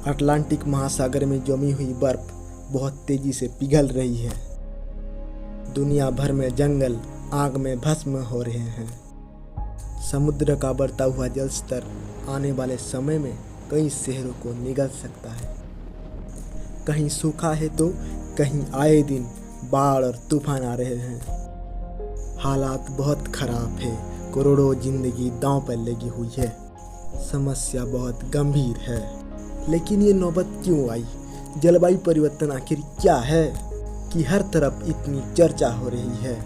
Atlantic महासागर में जमी हुई बर्फ बहुत तेजी से पिघल रही है। दुनिया भर में जंगल आग में भस्म हो रहे हैं। समुद्र का बढ़ता हुआ जल स्तर आने वाले समय में कई शहरों को निगल सकता है। कहीं सूखा है तो कहीं आए दिन बाढ़ और तूफान आ रहे हैं। हालात बहुत खराब है। करोड़ों जिंदगी दांव पर लगी हुई है। समस्या बहुत गंभीर है। लेकिन ये नौबत क्यों आई? जलवायु परिवर्तन आखिर क्या है कि हर तरफ इतनी चर्चा हो रही है?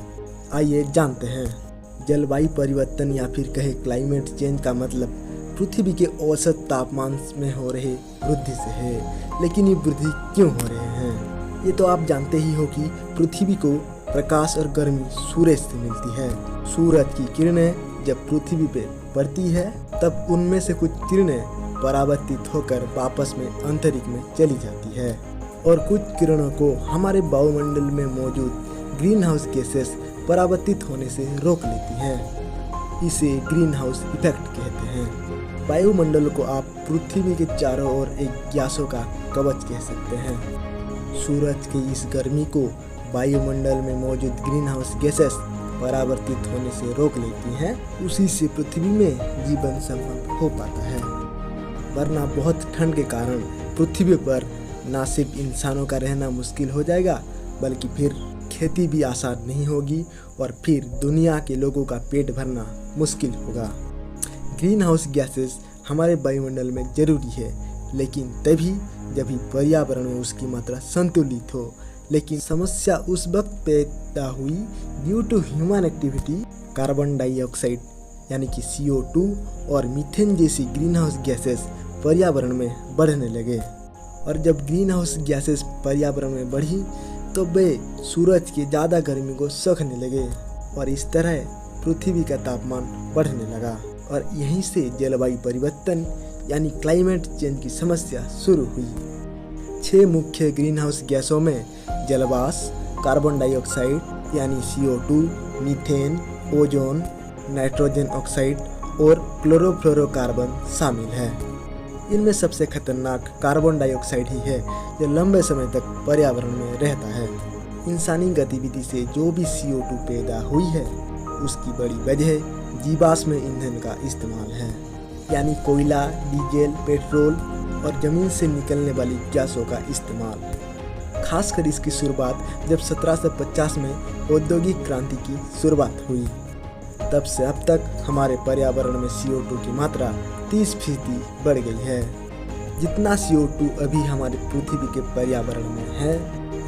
आइए जानते हैं। जलवायु परिवर्तन या फिर कहे क्लाइमेट चेंज का मतलब पृथ्वी के औसत तापमान में हो रहे वृद्धि से है। लेकिन ये वृद्धि क्यों हो रहे हैं? ये तो आप जानते ही हो कि पृथ्वी को प्रकाश और गर्मी सूरज से मिलती है। सूरज की किरणें जब पृथ्वी पे पड़ती है तब उनमें से कुछ किरणें परावर्तित होकर वापस में अंतरिक्ष में चली जाती है और कुछ किरणों को हमारे वायुमंडल में मौजूद ग्रीन हाउस गैसेस परावर्तित होने से रोक लेती हैं। इसे ग्रीन हाउस इफेक्ट कहते हैं। वायुमंडल को आप पृथ्वी के चारों ओर एक गैसों का कवच कह सकते हैं। सूरज की इस गर्मी को वायुमंडल में मौजूद ग्रीन हाउस गैसेस परावर्तित होने से रोक लेती हैं। उसी से पृथ्वी में जीवन संभव हो पाता है। वरना बहुत ठंड के कारण पृथ्वी पर न सिर्फ इंसानों का रहना मुश्किल हो जाएगा बल्कि फिर खेती भी आसान नहीं होगी और फिर दुनिया के लोगों का पेट भरना मुश्किल होगा। ग्रीन हाउस गैसेस हमारे वायुमंडल में जरूरी है, लेकिन तभी जब पर्यावरण में उसकी मात्रा संतुलित हो। लेकिन समस्या उस वक्त पैदा हुई due to human activity. Carbon dioxide यानी कि CO2 और मीथेन जैसी ग्रीन हाउस गैसेस पर्यावरण में बढ़ने लगे और जब ग्रीन हाउस गैसेस पर्यावरण में बढ़ी तो वे सूरज की ज़्यादा गर्मी को सोखने लगे और इस तरह पृथ्वी का तापमान बढ़ने लगा और यहीं से जलवायु परिवर्तन यानी क्लाइमेट चेंज की समस्या शुरू हुई। 6 मुख्य ग्रीन हाउस गैसों में जलवाष्प, कार्बन डाइऑक्साइड यानी CO2, methane, ozone, nitrogen oxide और क्लोरोफ्लोरोकार्बन शामिल है। इनमें सबसे खतरनाक कार्बन डाइऑक्साइड ही है जो लंबे समय तक पर्यावरण में रहता है। इंसानी गतिविधि से जो भी CO2 पैदा हुई है उसकी बड़ी वजह जीवाश्म ईंधन का इस्तेमाल है, यानी कोयला, डीजल, पेट्रोल और जमीन से निकलने वाली गैसों का इस्तेमाल। खासकर इसकी शुरुआत जब 1750 में औद्योगिक क्रांति की शुरुआत हुई। तब से अब तक हमारे पर्यावरण में CO2 की मात्रा 30% बढ़ गई है। जितना CO2 अभी हमारे पृथ्वी के पर्यावरण में है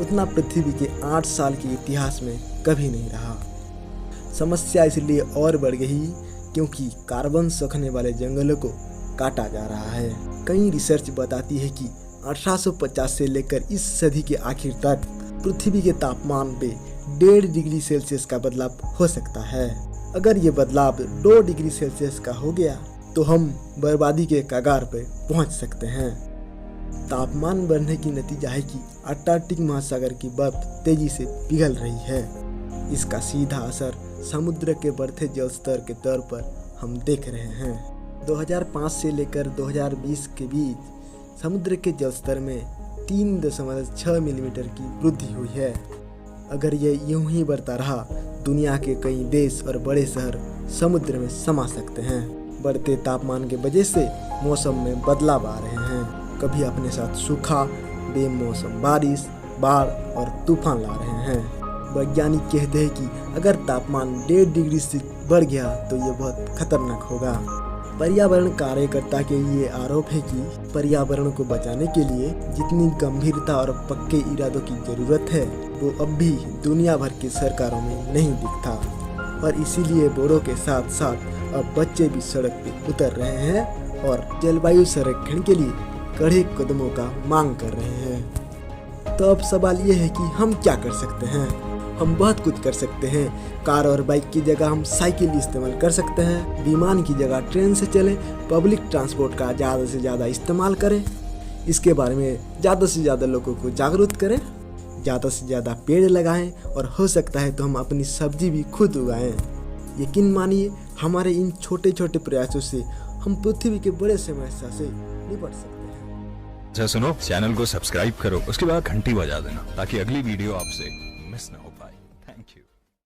उतना पृथ्वी के 8 साल के इतिहास में कभी नहीं रहा। समस्या इसलिए और बढ़ गई क्योंकि कार्बन सोखने वाले जंगलों को काटा जा रहा है। कई रिसर्च बताती है कि 1850 से लेकर इस सदी के आखिर तक पृथ्वी के तापमान पे 1.5 डिग्री सेल्सियस का बदलाव हो सकता है। अगर ये बदलाव 2 डिग्री सेल्सियस का हो गया तो हम बर्बादी के कगार पर पहुंच सकते हैं। तापमान बढ़ने की नतीजा है कि अटलांटिक महासागर की बर्फ तेजी से पिघल रही है। इसका सीधा असर समुद्र के बढ़ते जल स्तर के तौर पर हम देख रहे हैं। 2005 से लेकर 2020 के बीच समुद्र के जल स्तर में 3.6 मिलीमीटर की वृद्धि हुई है। अगर ये यूं ही बढ़ता रहा दुनिया के कई देश और बड़े शहर समुद्र में समा सकते हैं। बढ़ते तापमान के वजह से मौसम में बदलाव आ रहे हैं। कभी अपने साथ सूखा, बेमौसम बारिश, बाढ़ और तूफान ला रहे हैं। वैज्ञानिक कहते हैं कि अगर तापमान 1.5 डिग्री से बढ़ गया तो ये बहुत खतरनाक होगा। पर्यावरण कार्यकर्ता के ये आरोप है कि पर्यावरण को बचाने के लिए जितनी गंभीरता और पक्के इरादों की जरूरत है वो अब भी दुनिया भर की सरकारों में नहीं दिखता और इसीलिए बड़ों के साथ साथ अब बच्चे भी सड़क पे उतर रहे हैं और जलवायु संरक्षण के लिए कड़े कदमों का मांग कर रहे हैं। तो अब सवाल ये है कि हम क्या कर सकते हैं? हम बहुत कुछ कर सकते हैं। कार और बाइक की जगह हम साइकिल इस्तेमाल कर सकते हैं। विमान की जगह ट्रेन से चलें। पब्लिक ट्रांसपोर्ट का ज़्यादा से ज़्यादा इस्तेमाल करें। इसके बारे में ज़्यादा से ज़्यादा लोगों को जागरूक करें। ज़्यादा से ज़्यादा पेड़ लगाएं और हो सकता है तो हम अपनी सब्जी भी खुद उगाएं। यकीन मानिए हमारे इन छोटे छोटे प्रयासों से हम पृथ्वी के बड़े समस्या से निपट सकते हैं। अच्छा सुनो, चैनल को सब्सक्राइब करो, उसके बाद घंटी बजा देना ताकि अगली वीडियो आपसे मिस ना हो पाए। Thank you.